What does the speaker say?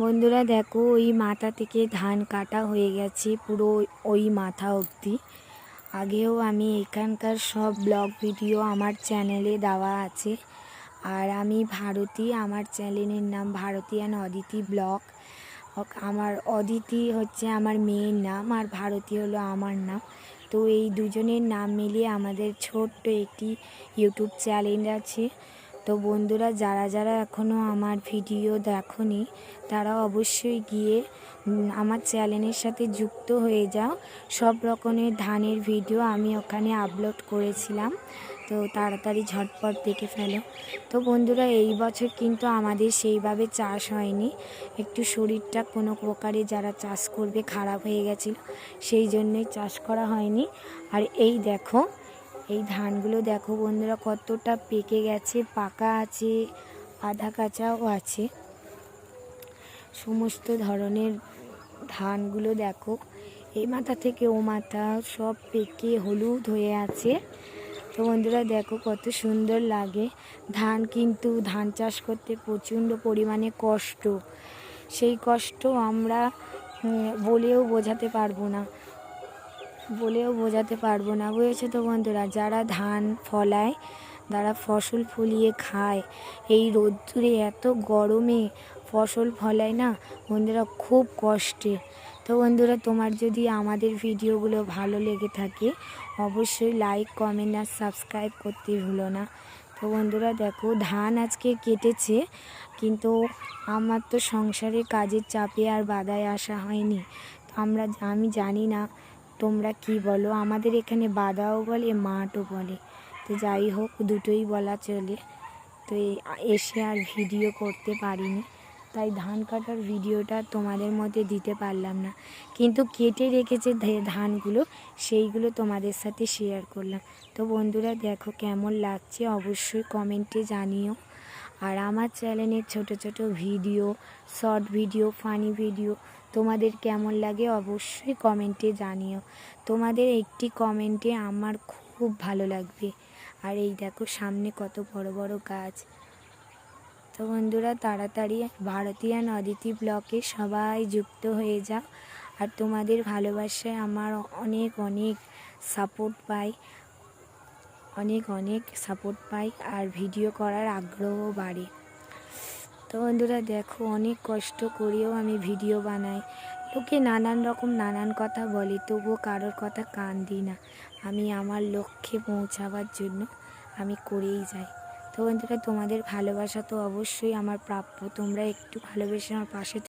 বন্ধুরা দেখো, ওই মাথা থেকে ধান কাটা হয়ে গেছে পুরো ওই মাথা অবধি। আগেও আমি এখানকার সব ব্লগ ভিডিও আমার চ্যানেলে দেওয়া আছে। আর আমি ভারতী, আমার চ্যানেলের নাম ভারতী অ্যান্ড অদিতি ব্লগ। আমার অদিতি হচ্ছে আমার মেয়ের নাম, আর ভারতী হলো আমার নাম। তো এই দুজনের নাম মিলিয়ে আমাদের ছোট্ট একটি ইউটিউব চ্যানেল আছে। তো বন্ধুরা, যারা যারা এখনও আমার ভিডিও দেখোনি তারা অবশ্যই গিয়ে আমার চ্যানেলের সাথে যুক্ত হয়ে যাও। সব রকমের ধানের ভিডিও আমি ওখানে আপলোড করেছিলাম, তো তাড়াতাড়ি ঝটপট দেখে ফেলো। তো বন্ধুরা, এই বছর কিন্তু আমাদের সেইভাবে চাষ হয়নি। একটু শরীরটা কোনো প্রকারে যারা চাষ করবে খারাপ হয়ে গেছিল, সেই জন্যই চাষ করা হয়নি। আর এই দেখো, এই ধানগুলো দেখো বন্ধুরা, কতটা পেকে গেছে, পাকা আছে, আধা কাঁচাও আছে। সমস্ত ধরনের ধানগুলো দেখো, এই মাথা থেকে ও মাথা সব পেকে হলুদ হয়ে আছে। তো বন্ধুরা দেখো, কত সুন্দর লাগে। কিন্তু ধান চাষ করতে প্রচণ্ড পরিমাণে কষ্ট। সেই কষ্ট আমরা বলেও বোঝাতে পারবো না, বুঝেছো তো বন্ধুরা। যারা ধান ফলায়, যারা ফসল ফলিয়ে খায়, এই রোদ্দুরে এত গরমে ফসল ফলায় না বন্ধুরা, খুব কষ্টে। তো বন্ধুরা, তোমার যদি আমাদের ভিডিওগুলো ভালো লেগে থাকে অবশ্যই লাইক, কমেন্ট আর সাবস্ক্রাইব করতে ভুলো না। তো বন্ধুরা দেখো, ধান আজকে কেটেছে, কিন্তু আমার তো সংসারে কাজের চাপে আর বাদায় আসা হয়নি। আমি জানি না তোমরা কি বলো, আমাদের এখানে বাদাও বলে মাঠও বলে। তো যাই হোক, দুটোই বলা চলে। তো এসে আর ভিডিও করতে পারিনি, তাই ধান কাটার ভিডিওটা তোমাদের মধ্যে দিতে পারলাম না। কিন্তু কেটে রেখেছে ধানগুলো, সেইগুলো তোমাদের সাথে শেয়ার করলাম। তো বন্ধুরা দেখো, কেমন লাগছে অবশ্যই কমেন্টে জানিও। আর আমার চ্যানেলের ছোট ছোট video, short video, funny video তোমাদের কেমন লাগে অবশ্যই কমেন্টে জানিও। তোমাদের একটি কমেন্টে আমার খুব ভালো লাগবে। আর এই দেখো, সামনে কত বড় বড় গাছ। তো বন্ধুরা, তাড়াতাড়ি ভারতী অ্যান্ড অদিতি ব্লগে সবাই যুক্ত হয়ে যাও। আর তোমাদের ভালোবাসায় আমার অনেক অনেক সাপোর্ট পাই, আর ভিডিও করার আগ্রহ বাড়ে। তো বন্ধুরা দেখো, অনেক কষ্ট করেও আমি ভিডিও বানাই। লোকে নানান কথা বলে, তবুও কারোর কথা কান দিই না। আমি আমার লক্ষ্যে পৌঁছাবার জন্য আমি করেই যাই। তো বন্ধুরা, তোমাদের ভালোবাসা তো অবশ্যই আমার প্রাপ্য। তোমরা একটু ভালোবেসে আমার পাশে